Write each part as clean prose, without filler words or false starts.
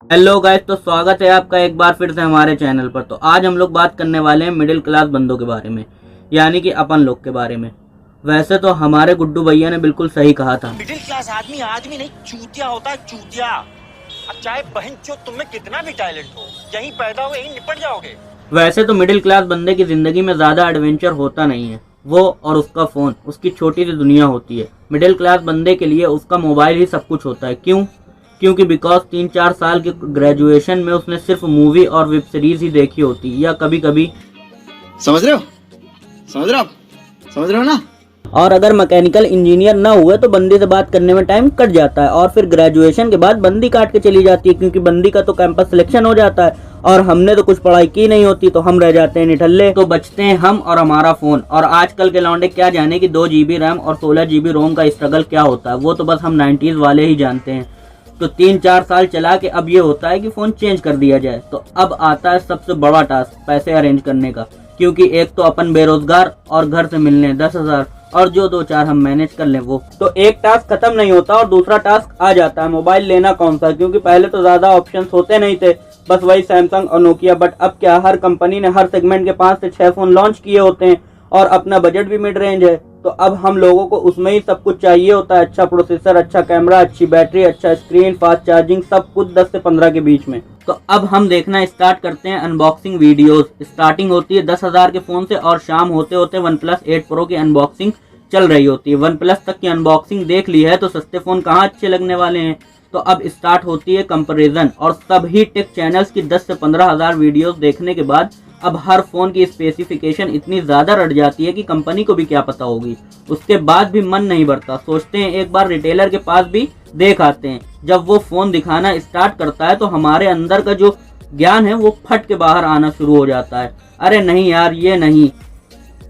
Hello guys, तो स्वागत है आपका एक बार फिर से हमारे चैनल पर। तो आज हम लोग बात करने वाले हैं मिडिल क्लास बंदों के बारे में, यानी कि अपन लोग के बारे में। वैसे तो हमारे गुड्डू भैया ने बिल्कुल सही कहा था, मिडिल क्लास आदमी आदमी नहीं चूतिया होता है, चूतिया। अब चाहे बहन चो तुम में कितना भी टैलेंट हो, यहीं पैदा हो यहीं निपट जाओगे। वैसे तो मिडिल क्लास बंदे की जिंदगी में ज्यादा एडवेंचर होता नहीं है। वो और उसका फोन उसकी छोटी सी दुनिया होती है। मिडिल क्लास बंदे के लिए उसका मोबाइल ही सब कुछ होता है। क्योंकि बिकॉज 3-4 साल के ग्रेजुएशन में उसने सिर्फ मूवी और वेब सीरीज ही देखी होती, या कभी कभी समझ रहे हो ना। और अगर मैकेनिकल इंजीनियर ना हुए तो बंदी से बात करने में टाइम कट जाता है, और फिर ग्रेजुएशन के बाद बंदी काट के चली जाती है, क्योंकि बंदी का तो कैंपस सिलेक्शन हो जाता है और हमने तो कुछ पढ़ाई की नहीं होती, तो हम रह जाते हैं निठल्ले। तो बचते हैं हम और हमारा फोन। और आजकल के लौंडे क्या जाने कि 2 GB रैम और 16 GB रोम का स्ट्रगल क्या होता है। वो तो बस हम 90s वाले ही जानते हैं। तो 3-4 साल चला के अब ये होता है कि फ़ोन चेंज कर दिया जाए। तो अब आता है सबसे बड़ा टास्क, पैसे अरेंज करने का। क्योंकि एक तो अपन बेरोजगार और घर से मिलने 10,000, और जो 2-4 हम मैनेज कर लें वो। तो एक टास्क खत्म नहीं होता और दूसरा टास्क आ जाता है, मोबाइल लेना कौन सा। क्योंकि पहले तो ज़्यादा ऑप्शंस होते नहीं थे, बस वही सैमसंग और नोकिया। बट अब क्या, हर कंपनी ने हर सेगमेंट के 5 से 6 फ़ोन लॉन्च किए होते हैं, और अपना बजट भी मिड रेंज है। तो अब हम लोगों को उसमें ही सब कुछ चाहिए होता है। अच्छा प्रोसेसर, अच्छा कैमरा, अच्छी बैटरी, अच्छा स्क्रीन, फास्ट चार्जिंग, सब कुछ 10 से 15 के बीच में। तो अब हम देखना स्टार्ट करते हैं अनबॉक्सिंग वीडियोस। स्टार्टिंग होती है 10,000 के फ़ोन से, और शाम होते होते OnePlus 8 Pro की अनबॉक्सिंग चल रही होती है। OnePlus तक की अनबॉक्सिंग देख ली है, तो सस्ते फ़ोन कहाँ अच्छे लगने वाले हैं। तो अब स्टार्ट होती है कंपैरिजन, और सभी टेक चैनल्स की 10 से 15,000 वीडियोस देखने के बाद अब हर फोन की स्पेसिफिकेशन इतनी ज्यादा रट जाती है कि कंपनी को भी क्या पता होगी। उसके बाद भी मन नहीं भरता, सोचते हैं एक बार रिटेलर के पास भी देख आते हैं। जब वो फोन दिखाना स्टार्ट करता है तो हमारे अंदर का जो ज्ञान है वो फट के बाहर आना शुरू हो जाता है। अरे नहीं यार, ये नहीं,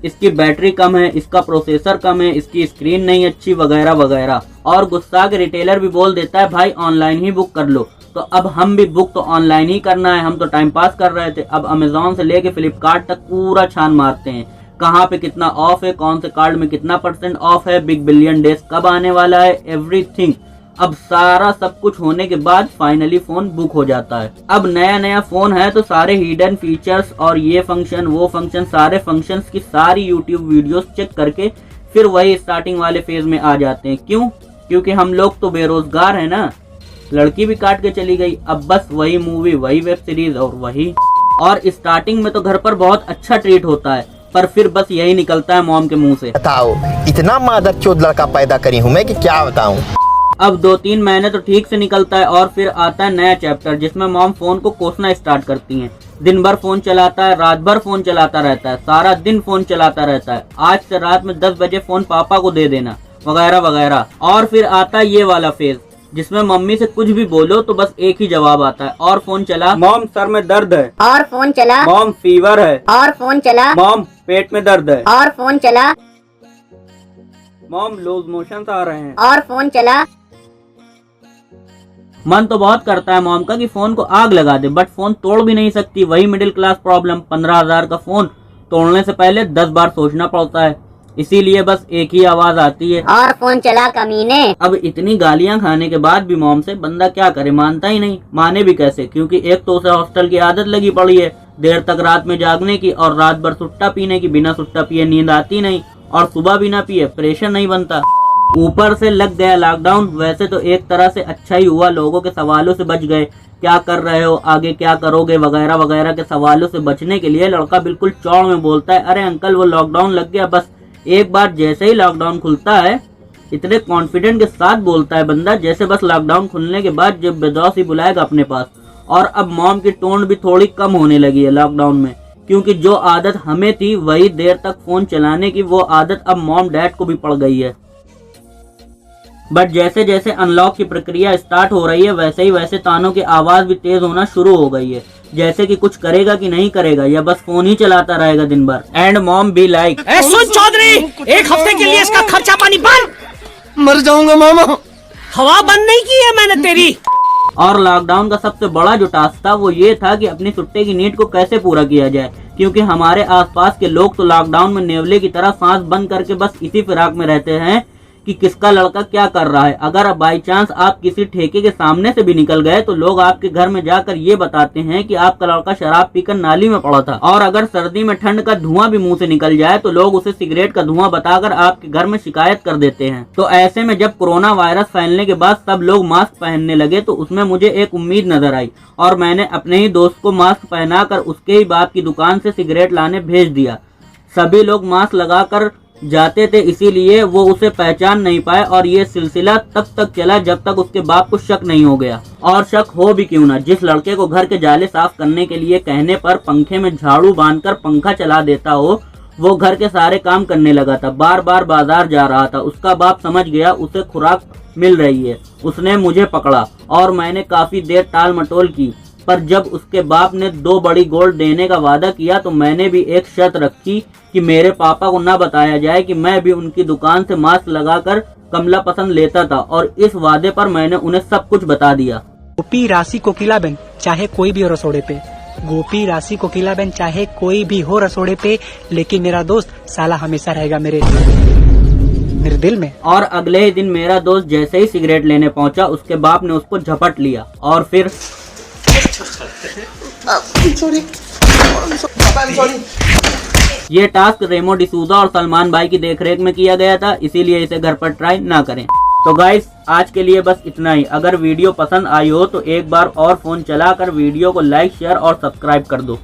इसकी बैटरी कम है, इसका प्रोसेसर कम है, इसकी स्क्रीन नहीं अच्छी, वगैरह वगैरह। और गुस्सा के रिटेलर भी बोल देता है भाई ऑनलाइन ही बुक कर लो। तो अब हम भी बुक तो ऑनलाइन ही करना है, हम तो टाइम पास कर रहे थे। अब अमेजोन से लेके फ्लिपकार्ट तक पूरा छान मारते हैं, कहाँ पे कितना ऑफ है, कौन से कार्ड में कितना % ऑफ है, बिग बिलियन डेज कब आने वाला है, एवरीथिंग। अब सारा सब कुछ होने के बाद फाइनली फोन बुक हो जाता है। अब नया फोन है तो सारे हिडन फीचर्स और ये फंक्शन वो फंक्शन, सारे फंक्शंस की सारी यूट्यूब वीडियोस चेक करके फिर वही स्टार्टिंग वाले फेज में आ जाते हैं। क्योंकि हम लोग तो बेरोजगार है ना, लड़की भी काट के चली गई, अब बस वही मूवी, वही वेब सीरीज और वही। और स्टार्टिंग में तो घर पर बहुत अच्छा ट्रीट होता है, पर फिर बस यही निकलता है मॉम के मुंह से, बताओ इतना मादरचोद लड़का पैदा करी हूँ मैं कि क्या बताऊं। अब 2-3 महीने तो ठीक से निकलता है, और फिर आता है नया चैप्टर जिसमें मॉम फोन को कोसना स्टार्ट करती हैं। दिन भर फोन चलाता है, रात भर फोन चलाता रहता है, सारा दिन फोन चलाता रहता है, आज से रात में 10 बजे फोन पापा को दे देना, वगैरह वगैरह। और फिर आता है ये वाला फेज जिसमें मम्मी से कुछ भी बोलो तो बस एक ही जवाब आता है, और फोन चला, मॉम सर में दर्द है, और फोन चला, मॉम फीवर है, और फोन चला, मॉम पेट में दर्द है, और फोन चला, मॉम लूज मोशन आ रहे हैं, और फोन चला। मन तो बहुत करता है मॉम का कि फोन को आग लगा दे, बट फोन तोड़ भी नहीं सकती। वही मिडिल क्लास प्रॉब्लम, 15,000 का फोन तोड़ने से पहले 10 बार सोचना पड़ता है, इसीलिए बस एक ही आवाज आती है, और फोन चला कमीने। अब इतनी गालियां खाने के बाद भी मॉम से बंदा क्या करे, मानता ही नहीं। माने भी कैसे, क्योंकि एक तो उसे हॉस्टल की आदत लगी पड़ी है देर तक रात में जागने की, और रात भर सुट्टा पीने की। बिना सुट्टा पिए नींद आती नहीं, और सुबह बिना पिए प्रेशर नहीं बनता। ऊपर से लग गया लॉकडाउन। वैसे तो एक तरह से अच्छा ही हुआ, लोगों के सवालों से बच गए, क्या कर रहे हो, आगे क्या करोगे, वगैरह वगैरह के सवालों से बचने के लिए लड़का बिल्कुल चौड़ में बोलता है, अरे अंकल वो लॉकडाउन लग गया। बस एक बार जैसे ही लॉकडाउन खुलता है, इतने कॉन्फिडेंट के साथ बोलता है बंदा जैसे बस लॉकडाउन खुलने के बाद जब बेदौस ही बुलाएगा अपने पास। और अब मॉम की टोन भी थोड़ी कम होने लगी है लॉकडाउन में, क्योंकि जो आदत हमें थी वही देर तक फोन चलाने की, वो आदत अब मॉम डैड को भी पड़ गई है। बट जैसे जैसे अनलॉक की प्रक्रिया स्टार्ट हो रही है, वैसे ही वैसे तानों की आवाज भी तेज होना शुरू हो गई है, जैसे कि कुछ करेगा कि नहीं करेगा, या बस फोन ही चलाता रहेगा दिन भर। एंड मॉम बी लाइक, सुन चौधरी, एक हफ्ते के लिए इसका खर्चा पानी बंद। मर जाऊंगा मामा। हवा बंद नहीं की है मैंने तेरी। और लॉकडाउन का सबसे बड़ा जो टास्क था वो ये था कि अपनी छुट्टे की नीड को कैसे पूरा किया जाए, क्योंकि हमारे आसपास के लोग तो लॉकडाउन में नेवले की तरह सांस बंद करके बस इसी फिराक में रहते हैं कि किसका लड़का क्या कर रहा है। अगर बाई चांस आप किसी ठेके के सामने से भी निकल गए तो लोग आपके घर में जाकर ये बताते हैं कि आपका लड़का शराब पीकर नाली में पड़ा था। और अगर सर्दी में ठंड का धुआं भी मुंह से निकल जाए तो लोग उसे सिगरेट का धुआं बताकर आपके घर में शिकायत कर देते हैं। तो ऐसे में जब कोरोना वायरस फैलने के बाद सब लोग मास्क पहनने लगे तो उसमें मुझे एक उम्मीद नजर आई और मैंने अपने ही दोस्त को मास्क पहनाकर उसके ही बाप की दुकान से सिगरेट लाने भेज दिया। सभी लोग मास्क लगाकर जाते थे, इसीलिए वो उसे पहचान नहीं पाए और ये सिलसिला तब तक चला जब तक उसके बाप को शक नहीं हो गया। और शक हो भी क्यों ना, जिस लड़के को घर के जाले साफ करने के लिए कहने पर पंखे में झाड़ू बांधकर पंखा चला देता हो, वो घर के सारे काम करने लगा था। बार बार बाजार जा रहा था। उसका बाप समझ गया उसे खुराक मिल रही है। उसने मुझे पकड़ा और मैंने काफी देर टाल मटोल की, पर जब उसके बाप ने 2 बड़ी गोल्ड देने का वादा किया तो मैंने भी एक शर्त रखी कि मेरे पापा को ना बताया जाए कि मैं भी उनकी दुकान से मास्क लगाकर कमला पसंद लेता था, और इस वादे पर मैंने उन्हें सब कुछ बता दिया। गोपी राशि कोकिलाबेन चाहे कोई भी हो रसोड़े पे, गोपी राशि कोकिलाबेन चाहे कोई भी हो रसोड़े पे, लेकिन मेरा दोस्त साला हमेशा रहेगा मेरे दिल में। और अगले ही दिन मेरा दोस्त जैसे ही सिगरेट लेने पहुंचा उसके बाप ने उसको झपट लिया और फिर ये टास्क रेमो डिसूजा और सलमान भाई की देखरेख में किया गया था, इसीलिए इसे घर पर ट्राई ना करें। तो गाइस आज के लिए बस इतना ही। अगर वीडियो पसंद आई हो तो एक बार और फोन चलाकर वीडियो को लाइक, शेयर और सब्सक्राइब कर दो।